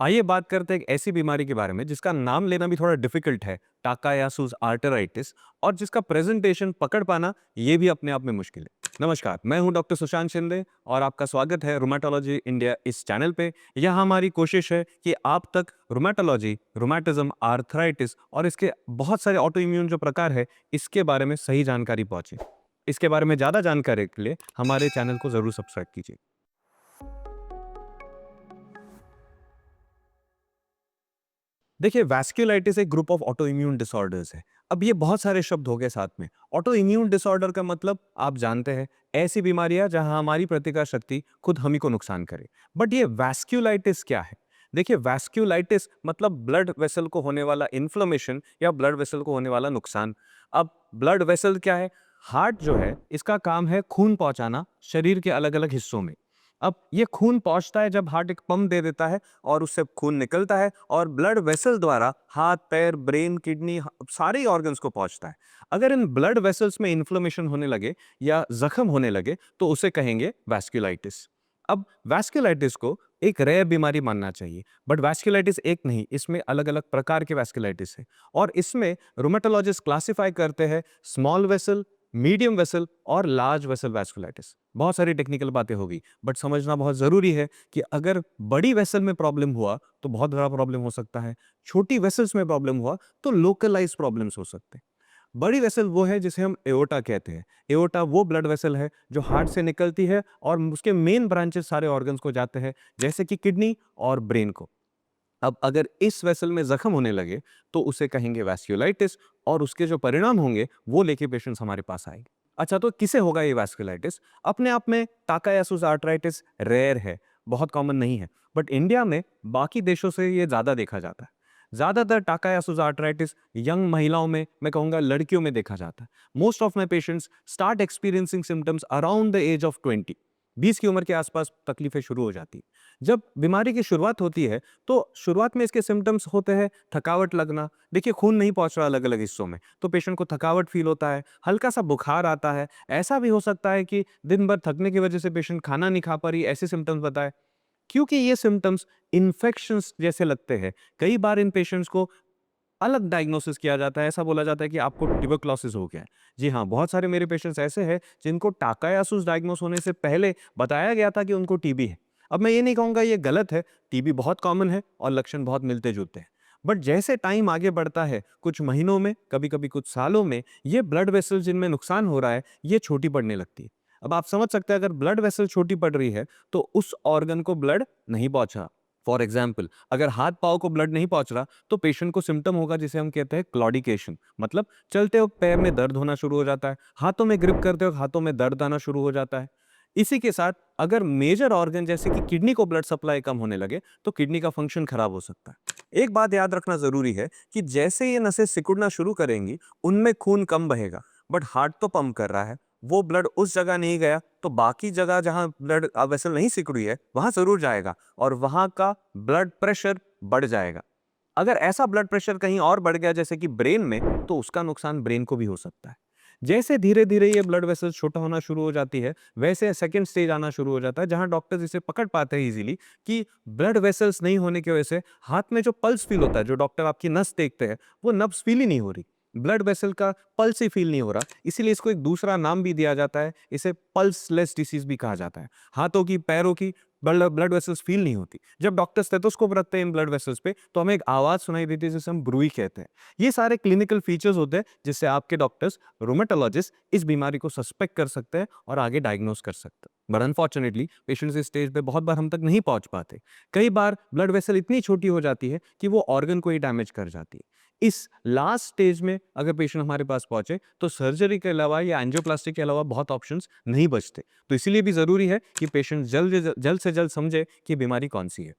आइए बात करते हैं एक ऐसी बीमारी के बारे में जिसका नाम लेना भी थोड़ा डिफिकल्ट है, टाकायासुस आर्टराइटिस, और जिसका प्रेजेंटेशन पकड़ पाना ये भी अपने आप में मुश्किल है। नमस्कार, मैं हूं डॉक्टर सुशांत शिंदे और आपका स्वागत है रुमेटोलॉजी इंडिया इस चैनल पे। यह हमारी कोशिश है कि आप तक रुमेटोलॉजी, रुमेटिज्म, आर्थराइटिस और इसके बहुत सारे ऑटो इम्यून जो प्रकार है, इसके बारे में सही जानकारी पहुंचे। इसके बारे में ज्यादा जानकारी के लिए हमारे चैनल को जरूर सब्सक्राइब कीजिए। देखिए, वैस्कुलाइटिस एक group of auto immune disorders है। अब ये बहुत सारे शब्द हो गए साथ में। ऑटो इम्यून डिसऑर्डर का मतलब आप जानते हैं, ऐसी बीमारियां जहां हमारी प्रतिकार शक्ति खुद हम ही को नुकसान करे। बट ये वैस्कुलाइटिस क्या है? देखिए, वैस्कुलाइटिस मतलब ब्लड वेसल को होने वाला इन्फ्लेमेशन या ब्लड वेसल को होने वाला नुकसान। अब ब्लड वेसल क्या है? हार्ट जो है, इसका काम है खून पहुंचाना शरीर के अलग अलग हिस्सों में। अब ये खून पहुंचता है जब हार्ट एक पंप दे देता है और उससे खून निकलता है और ब्लड वेसल द्वारा हाथ, पैर, ब्रेन, किडनी, सारे ऑर्गन्स को पहुंचता है। अगर इन ब्लड वेसल्स में इन्फ्लेमेशन होने लगे या जख्म होने लगे तो उसे कहेंगे वैस्कुलाइटिस। अब वैस्कुलाइटिस को एक रेयर बीमारी मानना चाहिए, बट वैस्कुलाइटिस एक नहीं, इसमें अलग अलग प्रकार के वैस्कुलाइटिस है और इसमें रोमेटोलॉजिस्ट क्लासिफाई करते हैं स्मॉल वेसल, मीडियम वेसल और लार्ज वेसल वैस्कुलाइटिस। बहुत सारी टेक्निकल बातें होगी, बट समझना बहुत जरूरी है कि अगर बड़ी वेसल में प्रॉब्लम हुआ तो बहुत बड़ा प्रॉब्लम हो सकता है, छोटी वेसल्स में प्रॉब्लम हुआ तो लोकलाइज प्रॉब्लम्स हो सकते हैं। बड़ी वेसल वो है जिसे हम एओर्टा कहते हैं। एओर्टा वो ब्लड वेसल है जो हार्ट से निकलती है और उसके मेन ब्रांचेस सारे ऑर्गन्स को जाते हैं, जैसे कि किडनी और ब्रेन को। अब अगर इस वेसल में जख्म होने लगे तो उसे कहेंगे वैस्कुलाइटिस और उसके जो परिणाम होंगे वो लेके पेशेंट्स हमारे पास आएंगे। अच्छा, तो किसे होगा ये वैस्कुलाइटिस? अपने आप में टाकायासुस आर्टराइटिस रेयर है, बहुत कॉमन नहीं है, बट इंडिया में बाकी देशों से ये ज्यादा देखा जाता है। ज्यादातर टाकायासुस आर्टराइटिस यंग महिलाओं में, मैं कहूंगा लड़कियों में देखा जाता है। Most of my patients start experiencing symptoms around the age of 20। 20 की उम्र के आसपास तकलीफें शुरू हो जाती है। जब बीमारी की शुरुआत होती है तो शुरुआत में इसके सिम्टम्स होते हैं थकावट लगना। देखिए, खून नहीं पहुंच रहा अलग अलग हिस्सों में तो पेशेंट को थकावट फील होता है, हल्का सा बुखार आता है। ऐसा भी हो सकता है कि दिन भर थकने की वजह से पेशेंट खाना नहीं खा पा रही, ऐसे सिम्टम्स बताए। क्योंकि ये सिम्टम्स इन्फेक्शंस जैसे लगते हैं, कई बार इन पेशेंट्स को अलग डायग्नोसिस किया जाता है। ऐसा बोला जाता है कि आपको ट्यूबरक्लोसिस हो गया है। जी हाँ, बहुत सारे मेरे पेशेंट्स ऐसे हैं जिनको टाकायासुस डायग्नोस होने से पहले बताया गया था कि उनको टीबी है। अब मैं ये नहीं कहूँगा ये गलत है, टीबी बहुत कॉमन है और लक्षण बहुत मिलते-जुलते हैं। बट जैसे टाइम आगे बढ़ता है, कुछ महीनों में, कभी-कभी कुछ सालों में, ये ब्लड वेसल्स जिनमें नुकसान हो रहा है, ये छोटी पड़ने लगती है। अब आप समझ सकते हैं, अगर ब्लड वेसल छोटी पड़ रही है, तो उस ऑर्गन को ब्लड नहीं पहुँचा। फॉर एग्जाम्पल, अगर हाथ पाँव को ब्लड नहीं पहुंच रहा तो पेशेंट को सिम्टम होगा जिसे हम कहते हैं क्लॉडिकेशन। मतलब चलते वक्त पैर में दर्द होना शुरू हो जाता है, हाथों में ग्रिप करते वक्त हाथों में दर्द आना शुरू हो जाता है। इसी के साथ अगर मेजर ऑर्गन जैसे कि किडनी को ब्लड सप्लाई कम होने लगे तो किडनी का फंक्शन खराब हो सकता है। एक बात याद रखना जरूरी है कि जैसे ये नसें सिकुड़ना शुरू करेंगी उनमें खून कम बहेगा, बट हार्ट तो पंप कर रहा है। वो ब्लड उस जगह नहीं गया तो बाकी जगह जहां ब्लड वेसल नहीं सिकुड़ी है वहां जरूर जाएगा और वहां का ब्लड प्रेशर बढ़ जाएगा। अगर ऐसा ब्लड प्रेशर कहीं और बढ़ गया जैसे कि ब्रेन में, तो उसका नुकसान ब्रेन को भी हो सकता है। जैसे धीरे धीरे ये ब्लड वेसल छोटा होना शुरू हो जाती है, वैसे सेकंड स्टेज आना शुरू हो जाता है जहां डॉक्टर्स इसे पकड़ पाते हैं इजीली कि ब्लड वेसल्स नहीं होने की वजह से हाथ में जो पल्स फील होता है, जो डॉक्टर आपकी नस देखते हैं, वो नब्स फील ही नहीं हो रही, ब्लड वेसल का पल्स ही फील नहीं हो रहा। इसीलिए इसको एक दूसरा नाम भी दिया जाता है, इसे पल्सलेस डिसीज भी कहा जाता है। हाथों की, पैरों की ब्लड ब्लड वेसल्स फील नहीं होती। जब डॉक्टर स्टेथोस्कोप रखते हैं इन ब्लड वेसल्स पे तो हमें एक आवाज सुनाई देती है जिसे हम ब्रूई कहते हैं। ये सारे क्लिनिकल फीचर्स होते हैं जिससे आपके डॉक्टर्स, रोमेटोलॉजिस्ट इस बीमारी को सस्पेक्ट कर सकते हैं और आगे डायग्नोस कर सकते हैं। बट अनफॉर्चुनेटली पेशेंट्स इस स्टेज पे बहुत बार हम तक नहीं पहुंच पाते। कई बार ब्लड वेसल इतनी छोटी हो जाती है कि वो ऑर्गन को ही डैमेज कर जाती है। इस लास्ट स्टेज में अगर पेशेंट हमारे पास पहुंचे तो सर्जरी के अलावा या एंजियोप्लास्टी के अलावा बहुत ऑप्शंस नहीं बचते। तो इसीलिए भी जरूरी है कि पेशेंट जल्द से जल्द समझे कि बीमारी कौन सी है।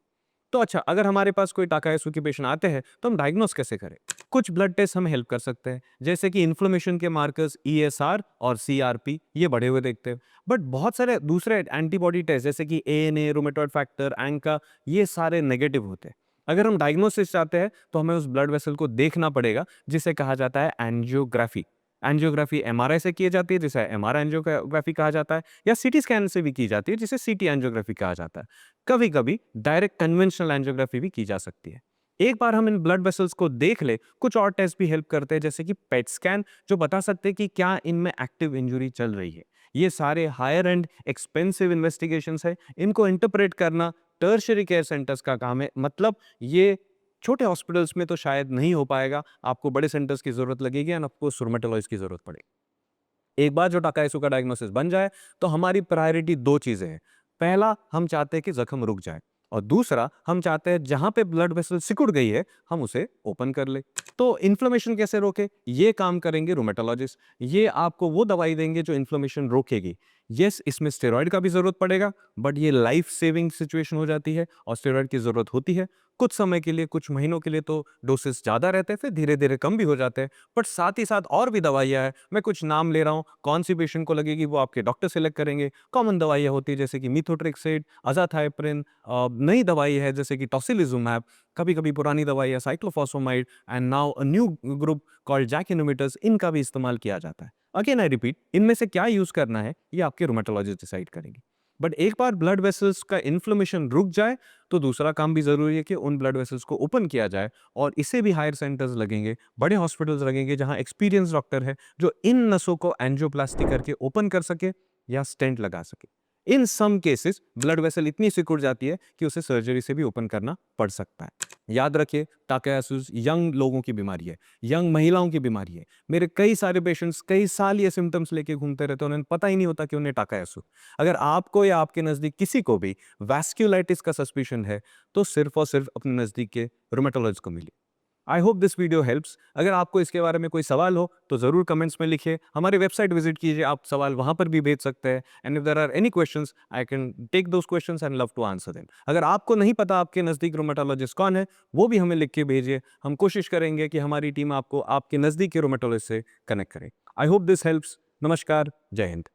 तो अच्छा, अगर हमारे पास कोई टाकायासु के पेशेंट आते हैं तो हम डायग्नोस कैसे करें? कुछ ब्लड टेस्ट हमें हेल्प कर सकते हैं, जैसे कि इन्फ्लेमेशन के मार्कर्स ईएसआर और सीआरपी, ये बढ़े हुए देखते हैं। बट बहुत सारे दूसरे एंटीबॉडी टेस्ट जैसे कि एएनए, रूमेटॉइड फैक्टर, एंका, ये सारे नेगेटिव होते हैं। अगर हम डायग्नोसिस चाहते हैं तो हमें उस ब्लड वेसल को देखना पड़ेगा जिसे कहा जाता है एंजियोग्राफी। एंजियोग्राफी एमआरआई से की जाती है, जिसे एमआरआई एंजियोग्राफी कहा जाता है, या सीटी स्कैन से भी की जाती है, जिसे सीटी एंजियोग्राफी कहा जाता है। कभी-कभी डायरेक्ट कन्वेंशनल एंजियोग्राफी भी की जा सकती है। एक बार हम इन ब्लड वेसल्स को देख ले, कुछ और टेस्ट भी हेल्प करते हैं, जैसे कि पेट स्कैन, जो बता सकते हैं कि क्या इनमें एक्टिव इंजरी चल रही है। ये सारे हायर एंड एक्सपेंसिव इन्वेस्टिगेशंस है। इनको इंटरप्रेट करना टर्शियरी केयर सेंटर्स का काम है। मतलब ये छोटे हॉस्पिटल्स में तो शायद नहीं हो पाएगा, आपको बड़े सेंटर्स की ज़रूरत लगेगी एंड आपको रुमेटोलॉजिस्ट की ज़रूरत पड़ेगी। एक बार जो टाकायसू का डायग्नोसिस बन जाए, तो हमारी प्रायोरिटी 2 चीज़ें हैं। पहला, हम चाहते हैं कि ज़ख्म रुक जाए, और दूसरा, हम चाहते हैं जहाँ पे ब्लड वेसल सिकुड़ गई है, हम उसे ओपन कर लें। तो इन्फ्लेमेशन कैसे रोकें? ये काम करेंगे रुमेटोलॉजिस्ट। ये आपको वो दवाई देंगे जो इन्फ्लेमेशन रोकेगी। येस, इसमें स्टेरॉइड का भी ज़रूरत पड़ेगा, बट ये लाइफ सेविंग सिचुएशन हो जाती है और स्टेरॉइड की ज़रूरत होती है। कुछ समय के लिए, कुछ महीनों के लिए तो डोसेस ज़्यादा रहते हैं, फिर धीरे-धीरे कम भी हो जाते हैं। बट साथ ही साथ और भी दवाइयाँ हैं, मैं कुछ नाम ले रहा हूँ, कौन सी पेशेंट को लगेगी वो आपके डॉक्टर सेलेक्ट करेंगे। कॉमन दवाइयाँ होती है जैसे कि मिथोट्रेक्सेट, अज़ाथाइप्रिन, नई दवाई है जैसे कि टोसिलिजुमैब, कभी-कभी पुरानी दवाई है cyclophosphamide, and now a new group called JAK inhibitors, इनका भी इस्तेमाल किया जाता है। अगेन आई रिपीट, इनमें से क्या यूज़ करना है, ये आपके रुमेटोलॉजिस्ट डिसाइड करेंगे। बट एक बार ब्लड वेसल्स का इन्फ्लेमेशन रुक जाए, तो दूसरा काम भी ज़रूरी है कि उन ब्लड वेसल्स को ओपन किया जाए, और इसे भी हायर सेंटर्स लगेंगे, बड़े हॉस्पिटल्स लगेंगे जहाँ एक्सपीरियंस डॉक्टर है, जो इन नसों को एंजियोप्लास्टी करके ओपन कर सके या स्टेंट लगा सके। इन सम केसेस ब्लड वेसल इतनी सिकुड़ जाती है कि उसे सर्जरी से भी ओपन करना पड़ सकता है। याद रखिए, टाकायासुस यंग लोगों की बीमारी है, यंग महिलाओं की बीमारी है। मेरे कई सारे पेशेंट्स कई साल ये सिम्पटम्स लेके घूमते रहते हैं, उन्हें पता ही नहीं होता कि उन्हें टाकायासु। अगर आपको या आपके नज़दीक किसी को भी वैस्कुलाइटिस का सस्पिशन है, तो सिर्फ और सिर्फ अपने नज़दीक के रुमेटोलॉजिस्ट को मिलिए। I hope this video helps. अगर आपको इसके बारे में कोई सवाल हो, तो ज़रूर कमेंट्स में लिखिए। हमारी वेबसाइट विजिट कीजिए, आप सवाल वहाँ पर भी भेज सकते हैं। And if there are any questions, I can take those questions and love to answer them. अगर आपको नहीं पता आपके नज़दीक रुमेटोलॉजिस्ट कौन है, वो भी हमें लिख के भेजिए। हम कोशिश करेंगे कि हमारी टीम आपको आपके नज़दीक के रुमेटोलॉजिस्ट से कनेक्ट करे। I hope this helps. नमस्कार, जय हिंद।